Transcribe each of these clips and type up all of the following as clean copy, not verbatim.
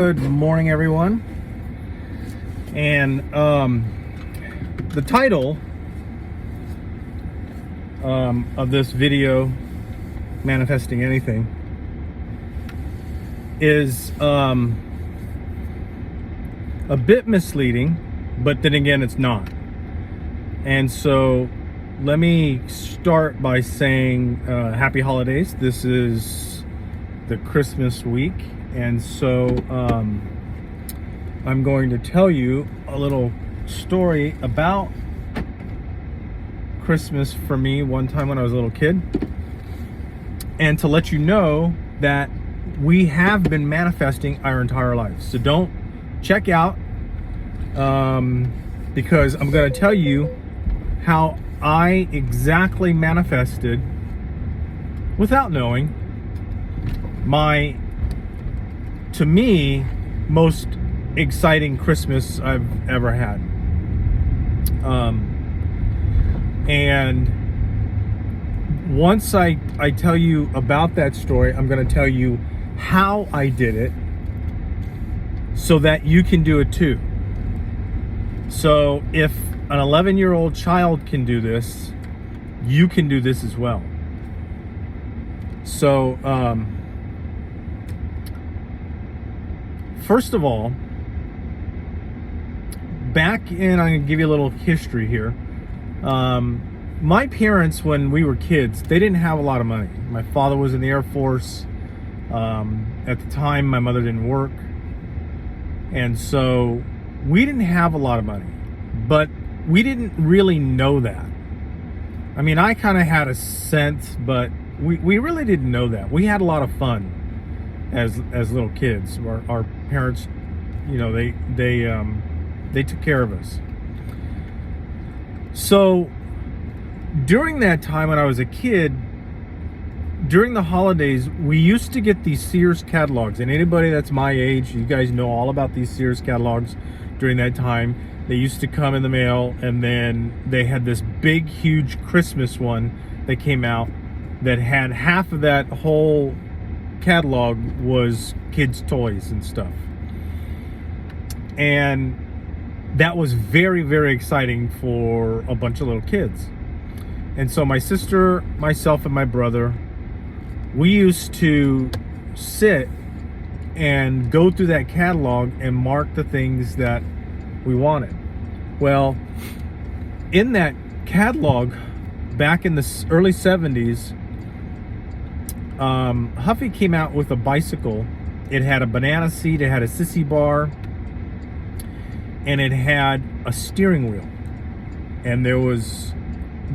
Good morning, everyone. And the title of this video, Manifesting Anything, is a bit misleading, but then again, it's not. And so let me start by saying happy holidays. This is the Christmas week. And so I'm going to tell you a little story about Christmas for me one time when I was a little kid, and to let you know that we have been manifesting our entire lives. So don't check out, because I'm going to tell you how I exactly manifested, without knowing, my, to me, most exciting Christmas I've ever had. And once I tell you about that story, I'm going to tell you how I did it so that you can do it too. So if an 11-year-old child can do this, you can do this as well. So, first of all, back in, I'm going to give you a little history here. My parents, when we were kids, they didn't have a lot of money. My father was in the Air Force. At the time, my mother didn't work. And so we didn't have a lot of money. But we didn't really know that. I mean, I kind of had a sense, but we really didn't know that. We had a lot of fun as little kids. Our parents, you know, they took care of us. So during that time when I was a kid, during the holidays, we used to get these Sears catalogs. And anybody that's my age, you guys know all about these Sears catalogs. During that time, they used to come in the mail, and then they had this big, huge Christmas one that came out that had half of that whole catalog was kids' toys and stuff. And that was very, very exciting for a bunch of little kids. And so my sister, myself, and my brother, we used to sit and go through that catalog and mark the things that we wanted. Well, in that catalog, back in the early 70s, Huffy came out with a bicycle. It had a banana seat, it had a sissy bar, and it had a steering wheel. And there was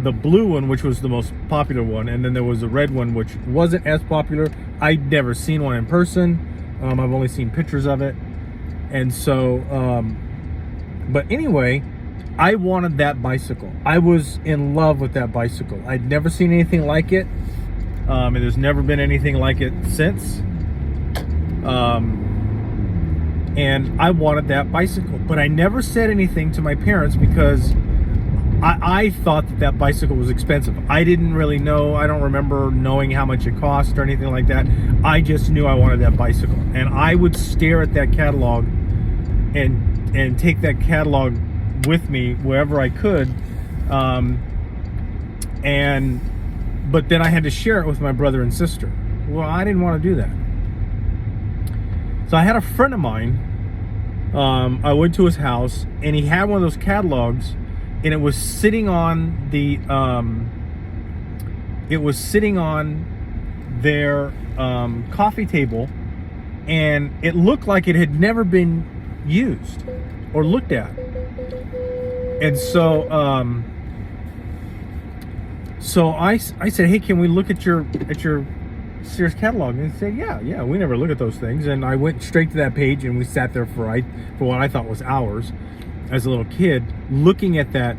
the blue one, which was the most popular one, and then there was the red one, which wasn't as popular. I'd never seen one in person. I've only seen pictures of it. And so, but anyway, I wanted that bicycle. I was in love with that bicycle. I'd never seen anything like it. And there's never been anything like it since. And I wanted that bicycle. But I never said anything to my parents because I thought that bicycle was expensive. I didn't really know. I don't remember knowing how much it cost or anything like that. I just knew I wanted that bicycle. And I would stare at that catalog and take that catalog with me wherever I could. But then I had to share it with my brother and sister. Well, I didn't want to do that. So I had a friend of mine. I went to his house, and he had one of those catalogs, and it was sitting on the their coffee table, and it looked like it had never been used or looked at. And so I said, hey, can we look at your Sears catalog? And he said, yeah, we never look at those things. And I went straight to that page, and we sat there for what I thought was hours as a little kid, looking at that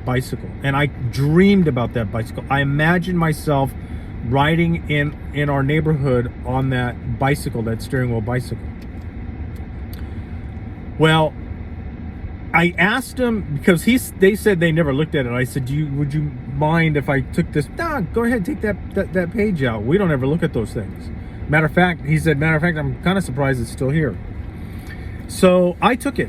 bicycle. And I dreamed about that bicycle. I imagined myself riding in our neighborhood on that bicycle, that steering wheel bicycle. Well, I asked him, because they said they never looked at it. I said, would you mind if I took this? Nah, go ahead, take that page out. We don't ever look at those things. Matter of fact, he said, I'm kind of surprised it's still here. So I took it.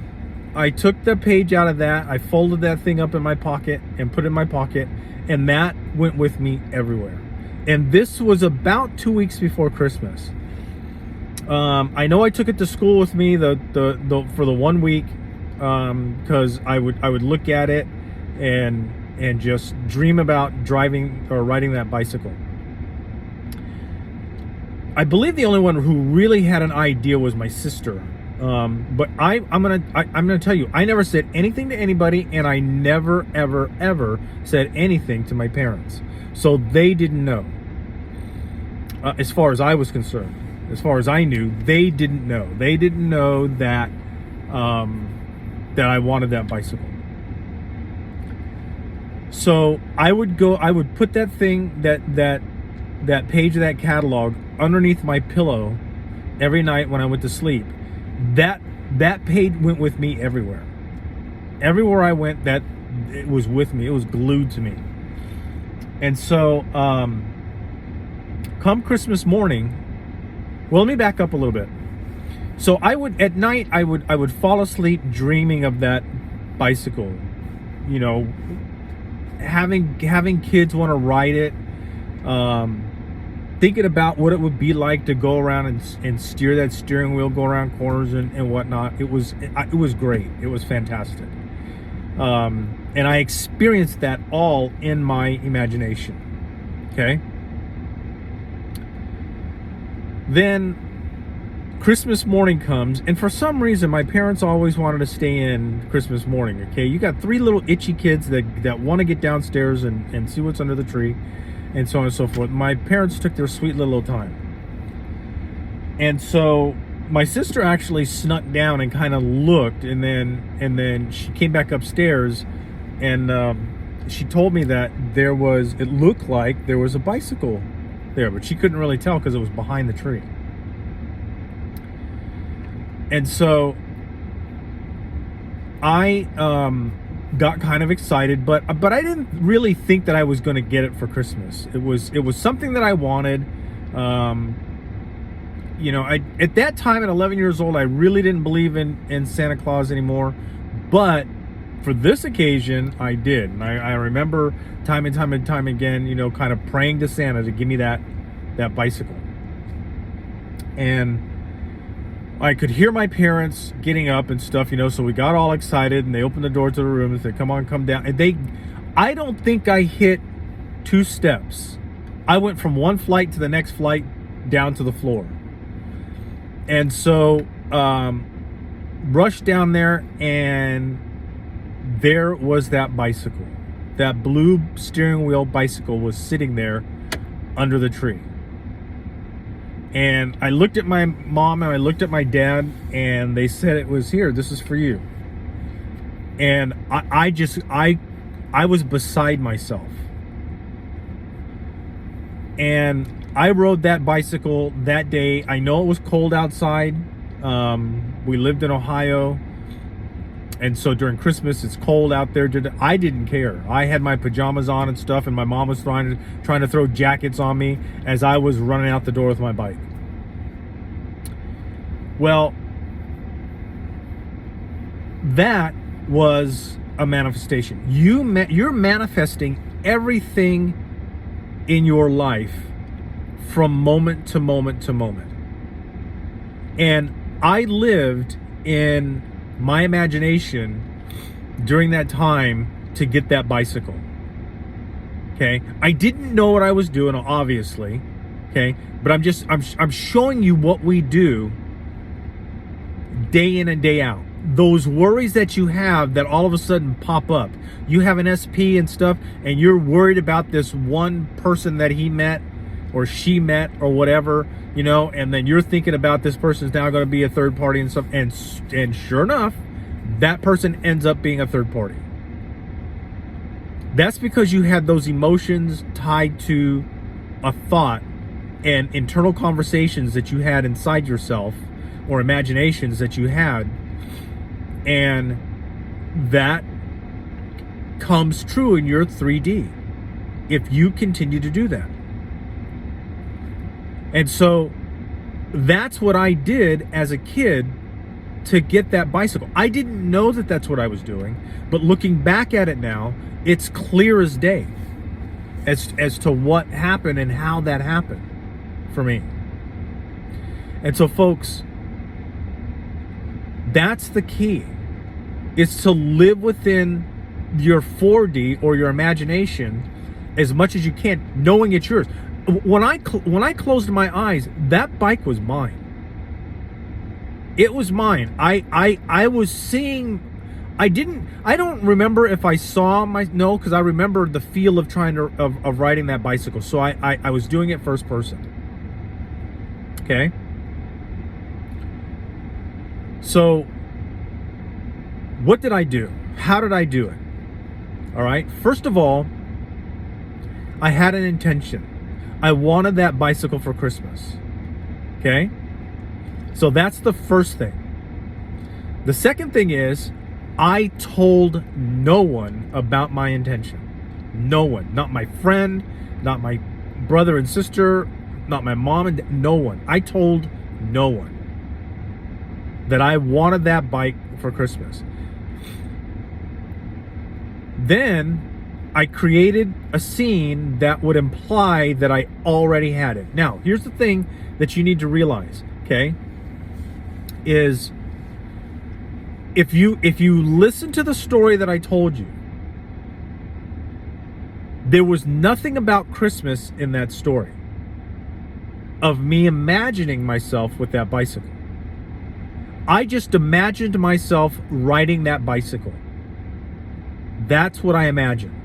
I took the page out of that. I folded that thing up in my pocket and put it in my pocket, and that went with me everywhere. And this was about 2 weeks before Christmas. I know I took it to school with me for the 1 week, because I would look at it and just dream about driving or riding that bicycle. I believe the only one who really had an idea was my sister. But I'm gonna tell you, I never said anything to anybody, and I never ever said anything to my parents, so they didn't know. As far as I was concerned, as far as I knew, they didn't know. They didn't know that that I wanted that bicycle. So I would put that thing, that page of that catalog underneath my pillow every night when I went to sleep. That page went with me everywhere. Everywhere I went, that it was with me. It was glued to me. And so, come Christmas morning, well, let me back up a little bit. So at night, I would fall asleep dreaming of that bicycle. You know, having kids want to ride it. Thinking about what it would be like to go around and steer that steering wheel, go around corners and whatnot. It was great. It was fantastic. And I experienced that all in my imagination. Okay. Then Christmas morning comes, and for some reason my parents always wanted to stay in Christmas morning. Okay, you got 3 little itchy kids that want to get downstairs and see what's under the tree, and so on and so forth. My parents took their sweet little time. And so my sister actually snuck down and kind of looked, and then she came back upstairs, and she told me that it looked like there was a bicycle there, but she couldn't really tell because it was behind the tree. And so I got kind of excited, but I didn't really think that I was going to get it for Christmas. It was something that I wanted. You know, at that time at 11 years old, I really didn't believe in Santa Claus anymore, but for this occasion, I did. And I remember time and time again, you know, kind of praying to Santa to give me that bicycle. And I could hear my parents getting up and stuff, you know, so we got all excited, and they opened the door to the room and said, come on, come down. And I don't think I hit 2 steps. I went from one flight to the next flight down to the floor. And so, rushed down there, and there was that bicycle. That blue steering wheel bicycle was sitting there under the tree. And I looked at my mom and I looked at my dad, and they said, it was here. This is for you. And I was beside myself. And I rode that bicycle that day. I know it was cold outside. We lived in Ohio. And so during Christmas, it's cold out there. I didn't care. I had my pajamas on and stuff, and my mom was trying to throw jackets on me as I was running out the door with my bike. Well, that was a manifestation. You're manifesting everything in your life from moment to moment to moment. And I lived in my imagination during that time to get that bicycle. Okay, I didn't know what I was doing, obviously. Okay, but I'm showing you what we do day in and day out. Those worries that you have that all of a sudden pop up. You have an SP and stuff, and you're worried about this one person that he met or she met or whatever, you know, and then you're thinking about this person's now going to be a third party and stuff, and sure enough, that person ends up being a third party. That's because you had those emotions tied to a thought and internal conversations that you had inside yourself, or imaginations that you had, and that comes true in your 3D if you continue to do that. And so that's what I did as a kid to get that bicycle. I didn't know that that's what I was doing, but looking back at it now, it's clear as day as to what happened and how that happened for me. And so, folks, that's the key, is to live within your 4D or your imagination as much as you can, knowing it's yours. When I closed my eyes, that bike was mine. It was mine. I was seeing. I don't remember if I saw no, because I remember the feel of of riding that bicycle. So I was doing it first person. Okay. So what did I do? How did I do it? All right. First of all, I had an intention. I wanted that bicycle for Christmas. Okay. So that's the first thing. The second thing is, I told no one about my intention. No one. Not my friend, not my brother and sister, not my mom and dad, no one. I told no one that I wanted that bike for Christmas. Then I created a scene that would imply that I already had it. Now, here's the thing that you need to realize, okay, is if you listen to the story that I told you, there was nothing about Christmas in that story of me imagining myself with that bicycle. I just imagined myself riding that bicycle. That's what I imagined.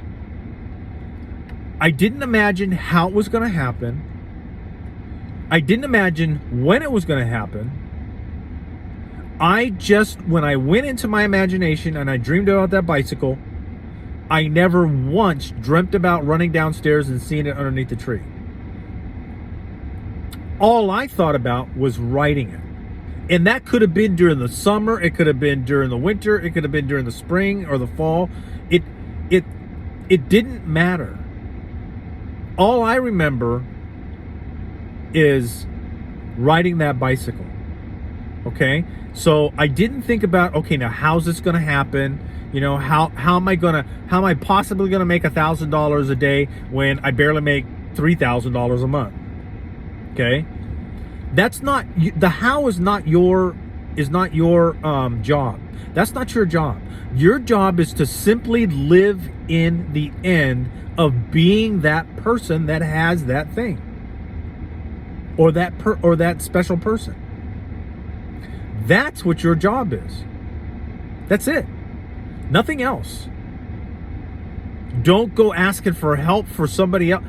I didn't imagine how it was going to happen. I didn't imagine when it was going to happen. When I went into my imagination and I dreamed about that bicycle, I never once dreamt about running downstairs and seeing it underneath the tree. All I thought about was riding it. And that could have been during the summer, it could have been during the winter, it could have been during the spring or the fall. It didn't matter. All I remember is riding that bicycle. Okay? So I didn't think about, okay, now how's this going to happen? You know, how am I possibly going to make $1,000 a day when I barely make $3,000 a month? Okay? That's not, the how is not your job. That's not your job. Your job is to simply live in the end of being that person that has that thing, or that special person. That's what your job is. That's it. Nothing else. Don't go asking for help for somebody else.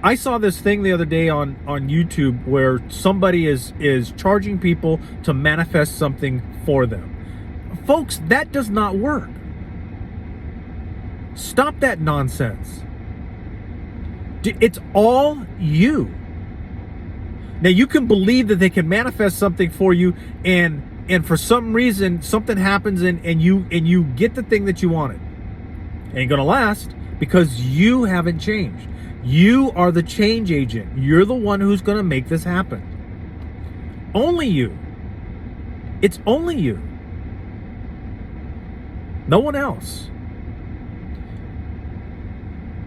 I saw this thing the other day on YouTube where somebody is charging people to manifest something for them. Folks, that does not work. Stop that nonsense. It's all you. Now, you can believe that they can manifest something for you, and for some reason something happens and you get the thing that you wanted. Ain't gonna last, because you haven't changed. You are the change agent. You're the one who's gonna make this happen. Only you. It's only you. No one else.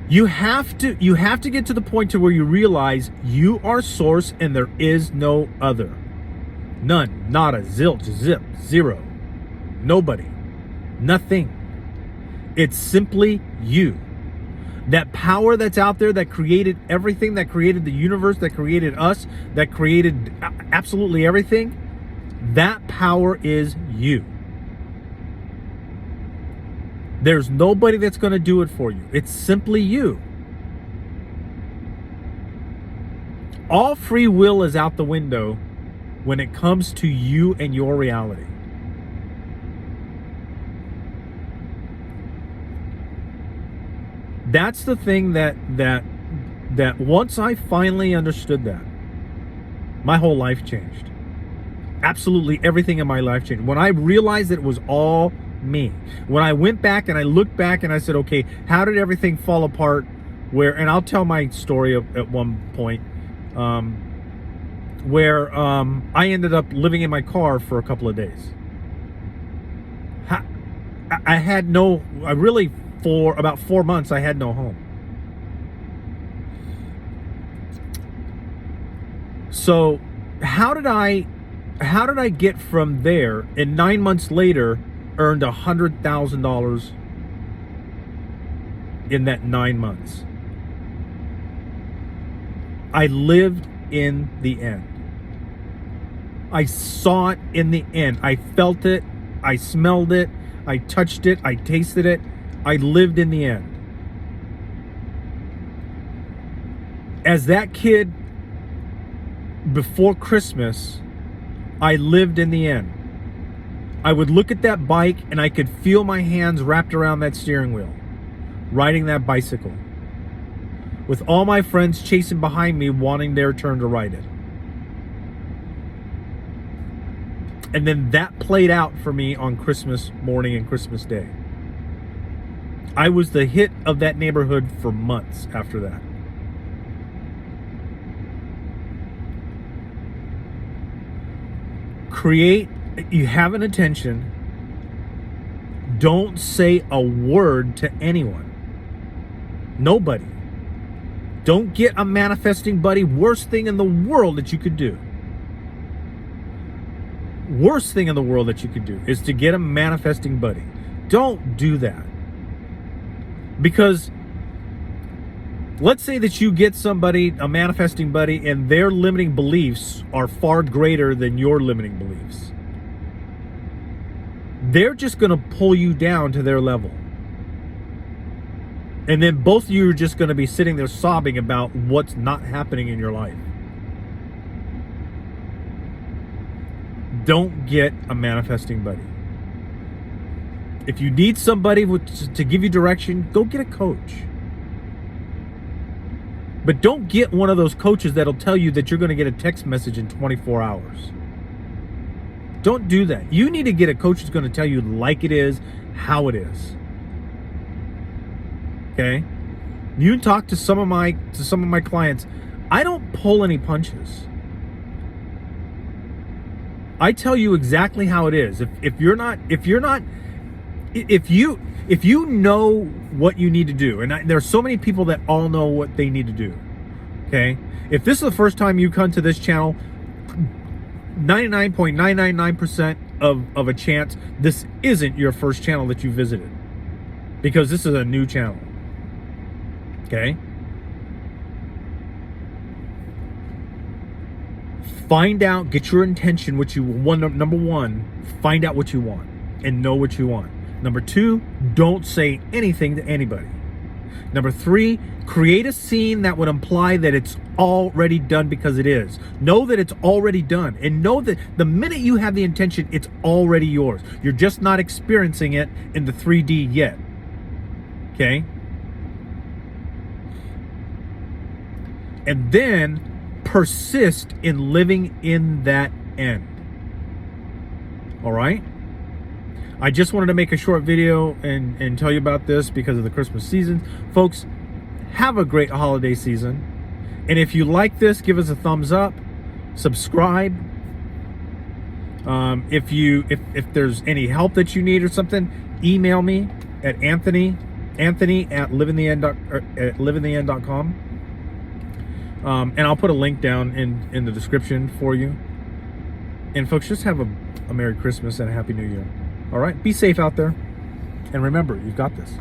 You have to get to the point to where you realize you are source and there is no other. None, nada, zilch, zip, zero. Nobody. Nothing. It's simply you. That power that's out there that created everything, that created the universe, that created us, that created absolutely everything, that power is you. There's nobody that's going to do it for you. It's simply you. All free will is out the window when it comes to you and your reality. That's the thing that once I finally understood that, my whole life changed. Absolutely everything in my life changed. When I realized that it was all me. When I went back and I looked back and I said, okay, how did everything fall apart? And I'll tell my story at one point, where I ended up living in my car for a couple of days. I had no, I really, for about 4 months, I had no home. So how did I get from there, and 9 months later earned $100,000 in that 9 months? I lived in the end. I saw it in the end. I felt it. I smelled it. I touched it. I tasted it. I lived in the end. As that kid before Christmas, I lived in the end. I would look at that bike and I could feel my hands wrapped around that steering wheel, riding that bicycle, with all my friends chasing behind me wanting their turn to ride it. And then that played out for me on Christmas morning and Christmas Day. I was the hit of that neighborhood for months after that. You have an intention. Don't say a word to anyone. Nobody. Don't get a manifesting buddy. Worst thing in the world that you could do. Worst thing in the world that you could do is to get a manifesting buddy. Don't do that. Because let's say that you get somebody, a manifesting buddy, and their limiting beliefs are far greater than your limiting beliefs. They're just going to pull you down to their level. And then both of you are just going to be sitting there sobbing about what's not happening in your life. Don't get a manifesting buddy. If you need somebody to give you direction, go get a coach. But don't get one of those coaches that'll tell you that you're going to get a text message in 24 hours. Don't do that. You need to get a coach who's going to tell you like it is, how it is. Okay? You talk to some of my clients. I don't pull any punches. I tell you exactly how it is. If you know what you need to do, and there's so many people that all know what they need to do. Okay? If this is the first time you come to this channel, 99.999% of a chance this isn't your first channel that you visited, because this is a new channel. Okay? Find out, get your intention, what you want. Number one, find out what you want and know what you want. Number two, don't say anything to anybody. Number three, create a scene that would imply that it's already done, because it is. Know that it's already done, and know that the minute you have the intention, it's already yours. You're just not experiencing it in the 3D yet. Okay? And then persist in living in that end. All right? I just wanted to make a short video and tell you about this because of the Christmas season. Folks, have a great holiday season. And if you like this, give us a thumbs up, subscribe. If there's any help that you need or something, email me at Anthony at liveintheend.com. And I'll put a link down in the description for you. And folks, just have a Merry Christmas and a Happy New Year. All right, be safe out there. And remember, you've got this.